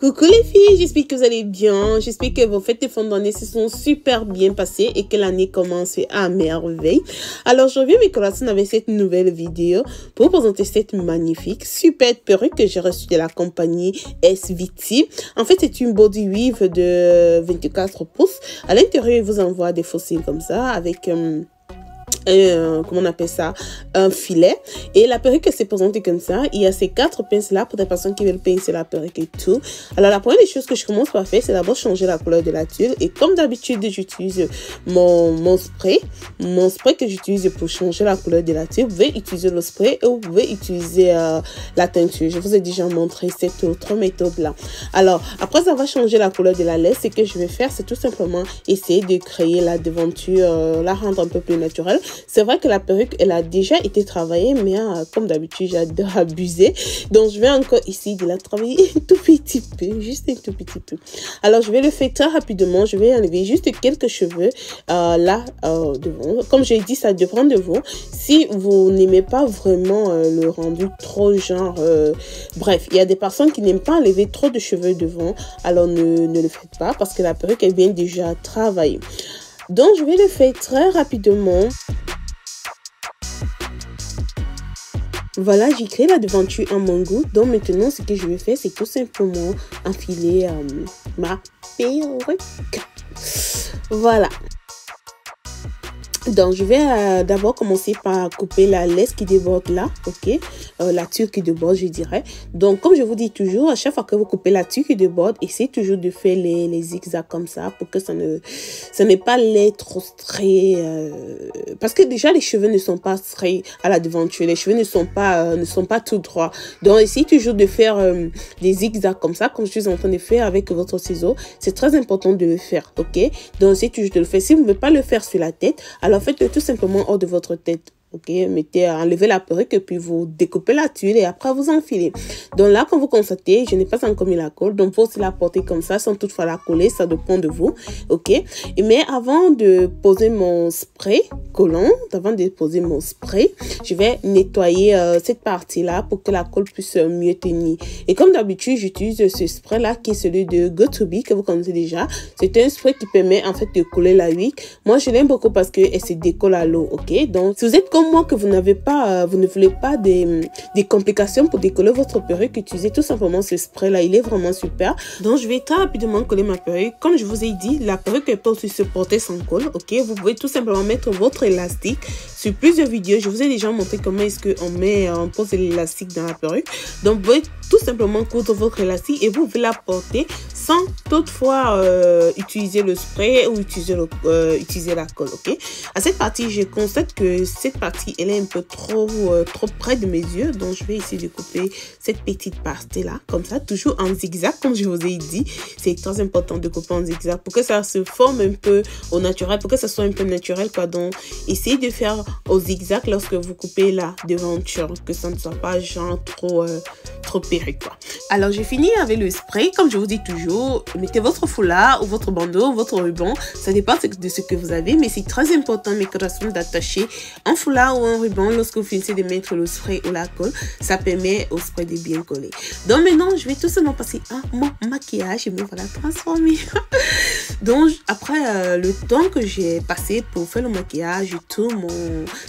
Coucou les filles, j'espère que vous allez bien, j'espère que vos fêtes de fin d'année se sont super bien passées et que l'année commence à merveille. Alors je reviens mes collations avec cette nouvelle vidéo pour vous présenter cette magnifique super perruque que j'ai reçue de la compagnie SVT. En fait c'est une body weave de 24 pouces. À l'intérieur il vous envoie des fossiles comme ça avec comment on appelle ça, un filet, et la perruque s'est présentée comme ça. Il y a ces 4 pinces là pour des personnes qui veulent pincer la perruque et tout. Alors la première des choses que je commence par faire, c'est d'abord changer la couleur de la tuile, et comme d'habitude j'utilise mon spray que j'utilise pour changer la couleur de la tuile. Vous pouvez utiliser le spray ou vous pouvez utiliser la teinture. Je vous ai déjà montré cette autre méthode là. Alors après avoir changé la couleur de la laisse, ce que je vais faire, c'est tout simplement essayer de créer la devanture, la rendre un peu plus naturelle. C'est vrai que la perruque, elle a déjà été travaillée, mais comme d'habitude, j'adore abuser. Donc, je vais encore essayer de la travailler un tout petit peu, juste un tout petit peu. Alors, je vais le faire très rapidement. Je vais enlever juste quelques cheveux là devant. Comme j'ai dit, ça dépend de vous. Si vous n'aimez pas vraiment le rendu trop genre... bref, il y a des personnes qui n'aiment pas enlever trop de cheveux devant. Alors, ne le faites pas parce que la perruque, elle vient déjà travailler. Donc, je vais le faire très rapidement. Voilà, j'ai créé la devanture à mon goût. Donc, maintenant, ce que je vais faire, c'est tout simplement enfiler ma perruque. Voilà. Donc, je vais d'abord commencer par couper la laisse qui déborde là, ok, la tuile qui déborde, je dirais. Donc, comme je vous dis toujours, à chaque fois que vous coupez la tuile qui déborde, essayez toujours de faire les zigzags comme ça pour que ça n'est pas l'air trop straight. Parce que déjà, les cheveux ne sont pas straight à la devanture. Les cheveux ne sont pas tout droits. Donc, essayez toujours de faire des zigzags comme ça, comme je suis en train de faire avec votre ciseau. C'est très important de le faire, ok. Donc, essayez toujours de le faire. Si vous ne pouvez pas le faire sur la tête, alors faites-le tout simplement hors de votre tête. Ok, enlevez la perruque et puis vous découpez la tuile et après vous enfilez. Donc là, quand vous constatez, je n'ai pas encore mis la colle. Donc, vous aussi la porter comme ça sans toutefois la coller. Ça dépend de vous. Ok. Mais avant de poser mon spray collant, je vais nettoyer cette partie-là pour que la colle puisse mieux tenir. Et comme d'habitude, j'utilise ce spray-là qui est celui de Go2B que vous connaissez déjà. C'est un spray qui permet en fait de coller la huile. Moi, je l'aime beaucoup parce qu'elle se décolle à l'eau. Ok. Donc, si vous êtes comme moi que vous ne voulez pas des complications pour décoller votre perruque, utilisez tout simplement ce spray là, il est vraiment super. Donc je vais très rapidement coller ma perruque. Comme je vous ai dit, la perruque elle peut aussi se porter sans colle, ok. Vous pouvez tout simplement mettre votre élastique. Sur plusieurs vidéos, je vous ai déjà montré comment est-ce qu'on pose l'élastique dans la perruque. Donc vous pouvez tout simplement coudre votre élastique et vous pouvez la porter sans toutefois utiliser le spray ou utiliser la colle, ok. À cette partie, je constate que cette partie elle est un peu trop près de mes yeux, donc je vais essayer de couper cette petite partie là comme ça, toujours en zigzag comme je vous ai dit. C'est très important de couper en zigzag pour que ça se forme un peu au naturel, pour que ça soit un peu naturel quoi. Donc essayez de faire au zigzag lorsque vous coupez la devanture, que ça ne soit pas genre trop perruque quoi. Alors j'ai fini avec le spray. Comme je vous dis toujours, mettez votre foulard ou votre bandeau ou votre ruban, ça dépend de ce que vous avez, mais c'est très important mes corations d'attacher un foulard ou un ruban lorsque vous finissez de mettre le spray ou la colle. Ça permet au spray de bien coller. Donc maintenant je vais tout simplement passer à mon maquillage et me voilà transformée. Donc après le temps que j'ai passé pour faire le maquillage et tout,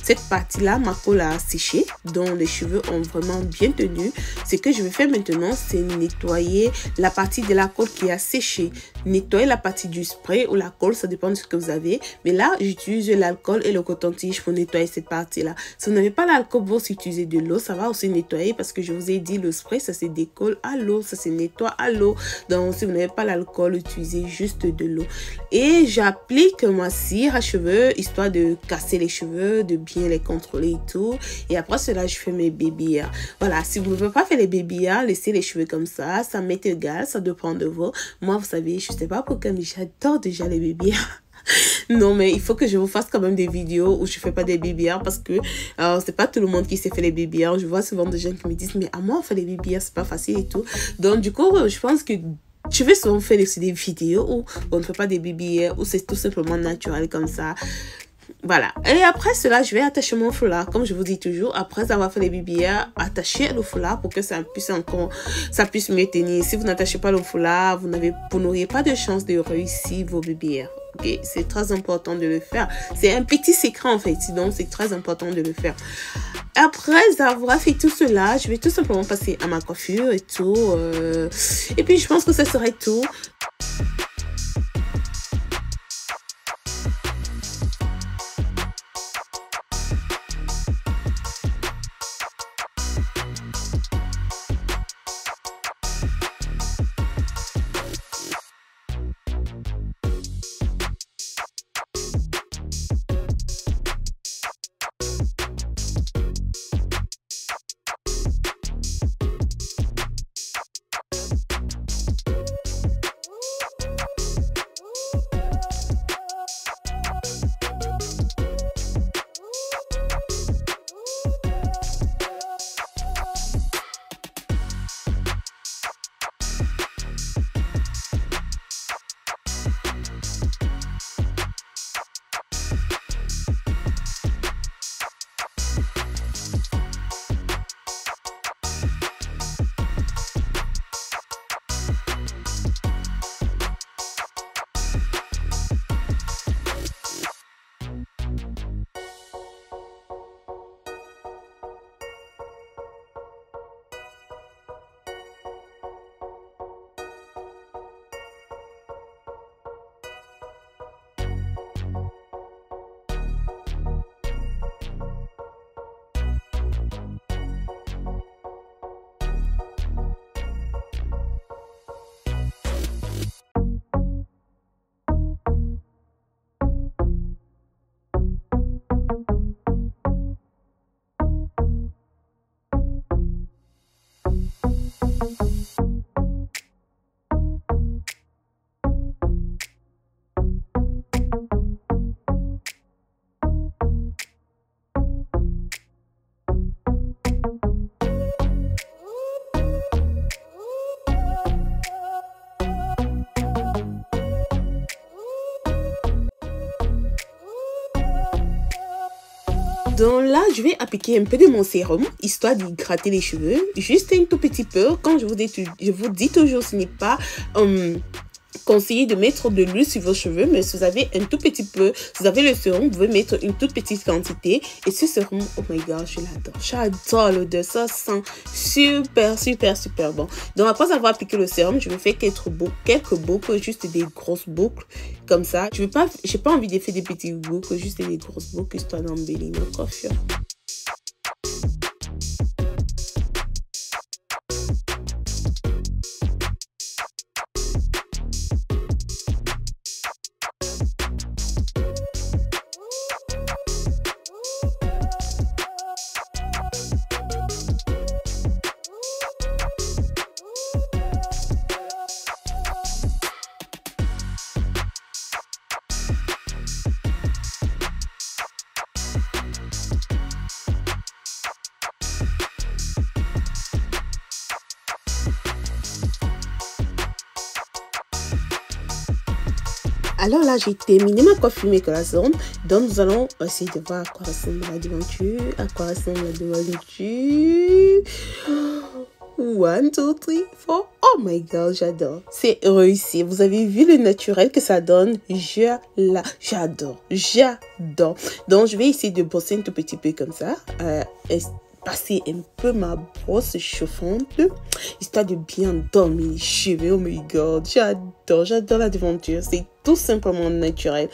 cette partie là, ma colle a séché, donc les cheveux ont vraiment bien tenu. Ce que je vais faire maintenant, c'est nettoyer la partie de la colle qui a séché. Nettoyer la partie du spray ou la colle, ça dépend de ce que vous avez. Mais là, j'utilise l'alcool et le coton-tige pour nettoyer cette partie-là. Si vous n'avez pas l'alcool, vous utilisez de l'eau, ça va aussi nettoyer parce que je vous ai dit, le spray, ça se décolle à l'eau, ça se nettoie à l'eau. Donc, si vous n'avez pas l'alcool, utilisez juste de l'eau. Et j'applique ma cire à cheveux, histoire de casser les cheveux, de bien les contrôler et tout. Et après cela, je fais mes baby hairs. Voilà, si vous ne pouvez pas faire les baby hairs, laissez les cheveux comme ça m'est égal, ça dépend de vous. Moi, vous savez, je sais pas pourquoi, mais j'adore déjà les baby hairs. Non, mais il faut que je vous fasse quand même des vidéos où je fais pas des baby hairs parce que c'est pas tout le monde qui sait faire les baby hairs. Je vois souvent des gens qui me disent, mais à moi, faire les baby hairs, c'est pas facile et tout. Donc, du coup, je pense que je vais souvent faire des vidéos où on ne fait pas des baby hairs, où c'est tout simplement naturel comme ça. Voilà. Et après cela, je vais attacher mon foulard. Comme je vous dis toujours, après avoir fait les bibières, attachez le foulard pour que ça puisse mieux tenir. Si vous n'attachez pas le foulard, vous n'aurez pas de chance de réussir vos bibières. Okay? C'est très important de le faire. C'est un petit secret en fait. Donc, c'est très important de le faire. Après avoir fait tout cela, je vais tout simplement passer à ma coiffure et tout. Et puis, je pense que ça serait tout. Donc là, je vais appliquer un peu de mon sérum, histoire d'hydrater les cheveux. Juste un tout petit peu. Comme je vous dis toujours, ce n'est pas conseillé de mettre de l'huile sur vos cheveux. Mais si vous avez un tout petit peu, si vous avez le sérum, vous pouvez mettre une toute petite quantité. Et ce sérum, oh my god, je l'adore. J'adore l'odeur. Ça sent super, super, super bon. Donc après avoir appliqué le sérum, je vais faire quelques boucles, juste des grosses boucles. Comme ça, j'ai pas envie de faire des petites boucles, juste des grosses boucles, histoire d'embellir ma coiffure. Alors là, j'ai terminé ma coiffure, mes collations. Donc, nous allons essayer de voir à quoi ressemble la devanture. À quoi ressemble la devanture. 1, 2, 3, 4. Oh my god, j'adore. C'est réussi. Vous avez vu le naturel que ça donne. J'adore. J'adore. Donc, je vais essayer de bosser un tout petit peu comme ça. Passer un peu ma brosse chauffante, histoire de bien dormir les cheveux. Oh my god, j'adore la devanture. C'est tout simplement naturel.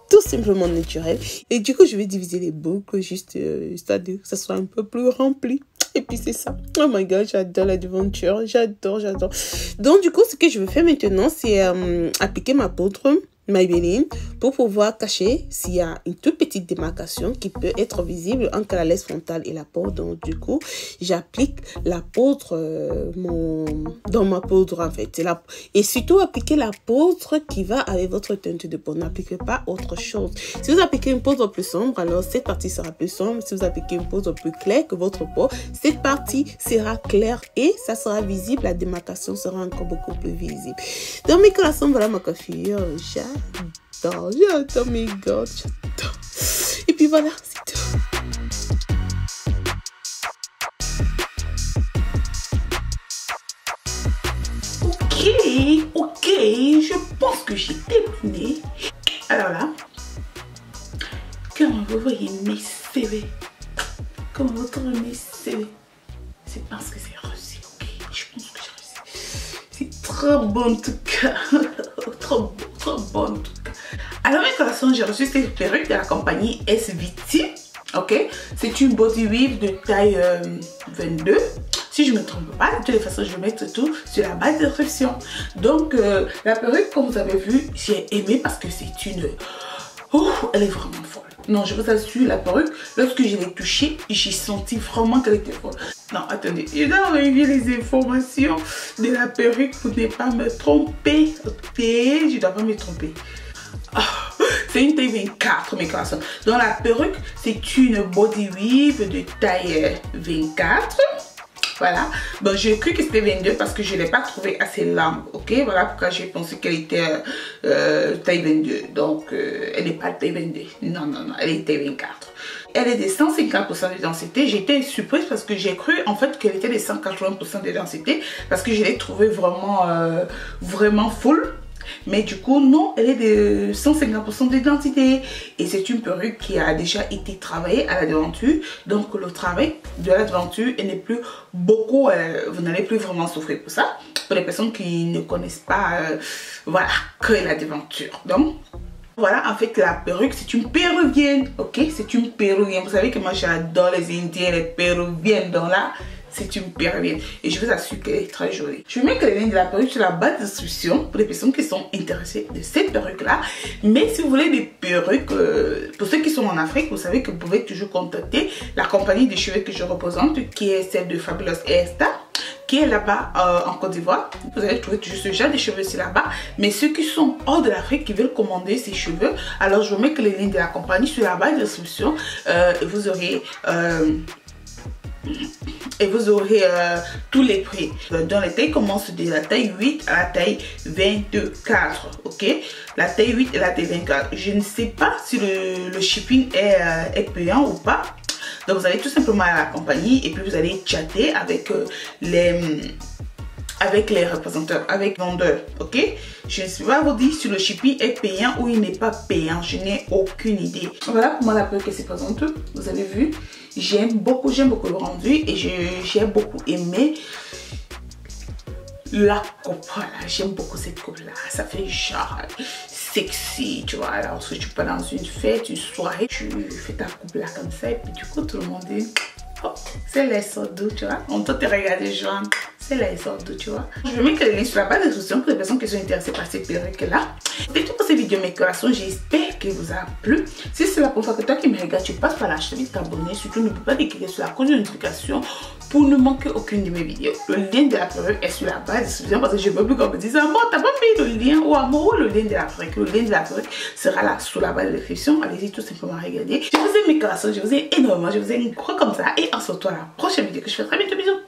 Tout simplement naturel. Et du coup, je vais diviser les boucles, juste histoire que ça soit un peu plus rempli. Et puis c'est ça. Oh my god, j'adore la devanture. J'adore. Donc du coup, ce que je vais faire maintenant, c'est appliquer ma poudre Maybelline pour pouvoir cacher s'il y a une toute petite démarcation qui peut être visible entre la laisse frontale et la poudre. Donc du coup, j'applique la poudre dans ma poudre en fait. Et surtout appliquer la poudre qui va avec votre teinte de peau. N'appliquez pas autre chose. Si vous appliquez une poudre plus sombre, alors cette partie sera plus sombre. Si vous appliquez une poudre plus claire que votre peau, cette partie sera claire et ça sera visible. La démarcation sera encore beaucoup plus visible. Donc mes collations, voilà ma coiffure. J'adore mes gars, j'adore. Et puis voilà, c'est tout. Ok, je pense que j'ai terminé. Alors là, quand vous voyez mes CV, comme vous trouvez mes CV, c'est parce que c'est reçu, ok? Je pense que j'ai reçu. C'est trop bon en tout cas. Trop bon en tout cas. Alors mes collations, j'ai reçu cette perruque de la compagnie SVT, ok? C'est une body weave de taille 22. Si je ne me trompe pas, de toute façon, je vais mettre tout sur la barre de description. Donc, la perruque, comme vous avez vu, j'ai aimé parce que c'est une... Oh, elle est vraiment folle. Non, je vous assure, la perruque, lorsque je l'ai touchée, j'ai senti vraiment qu'elle était folle. Non, attendez, je dois vérifier les informations de la perruque pour ne pas me tromper. Ok, je ne dois pas me tromper. Oh, c'est une taille 24, mes garçons. Donc, la perruque, c'est une body weave de taille 24. Voilà, bon, j'ai cru que c'était 22 parce que je ne l'ai pas trouvé assez large, ok? Voilà pourquoi j'ai pensé qu'elle était taille 22. Donc, elle n'est pas taille 22. Non, elle est taille 24. Elle est de 150% de densité. J'étais surprise parce que j'ai cru en fait qu'elle était de 180% de densité parce que je l'ai trouvée vraiment full. Mais du coup, non, elle est de 150% de densité. Et c'est une perruque qui a déjà été travaillée à la devanture. Donc, le travail de la devanture, elle n'est plus beaucoup... vous n'allez plus vraiment souffrir pour ça. Pour les personnes qui ne connaissent pas, voilà, que la devanture. Donc, voilà, en fait, la perruque, c'est une péruvienne. Ok, c'est une péruvienne. Vous savez que moi, j'adore les Indiens, les péruviennes. Donc là... c'est une péruvienne et je vous assure qu'elle est très jolie. Je vais mettre les liens de la perruque sur la barre d'instruction pour les personnes qui sont intéressées de cette perruque là. Mais si vous voulez des perruques, pour ceux qui sont en Afrique, vous savez que vous pouvez toujours contacter la compagnie de cheveux que je représente, qui est celle de Fabulous Hairstyle, qui est là-bas en Côte d'Ivoire. Vous allez trouver toujours ce genre de cheveux ici là-bas. Mais ceux qui sont hors de l'Afrique, qui veulent commander ces cheveux, alors je vous mets les liens de la compagnie sur la barre d'instruction. Et vous aurez tous les prix. Dans les tailles commencent de la taille 8 à la taille 24. Ok, la taille 8 et la taille 24. Je ne sais pas si le shipping est payant ou pas. Donc vous allez tout simplement à la compagnie et puis vous allez chatter avec les représentants, avec les vendeurs, ok? Je ne sais pas vous dire si le shipping est payant ou il n'est pas payant, je n'ai aucune idée. Voilà comment la perruque se présente, vous avez vu, j'aime beaucoup le rendu et j'ai beaucoup aimé la coupe, voilà, j'aime beaucoup cette coupe là, ça fait genre sexy, tu vois, alors si tu pars dans une fête, une soirée, tu fais ta coupe là comme ça et puis du coup tout le monde dit, oh, c'est les doux, tu vois, on peut te regarder genre, c'est les doux, tu vois. Je vais mettre les liens sur la barre de description pour les personnes qui sont intéressées par cette perruque là. C'est tout pour cette vidéo mes coraçons, j'espère qu'elle vous a plu. Si c'est la première fois que toi qui me regardes, tu passes par la chaîne, t'abonner, surtout n'oublie pas de cliquer sur la cloche de notification pour ne manquer aucune de mes vidéos. Le lien de la perruque est sur la barre de description parce que je veux plus qu'on me dise, ah bon, t'as pas mis le lien ou amour, le lien de la perruque. Le lien de la perruque sera là sous la barre de description. Allez-y tout simplement regarder. Je vous aime mes coraçons, je vous aime énormément, je vous aime gros comme ça et on se retrouve à la prochaine vidéo que je fais très bientôt. Bisous.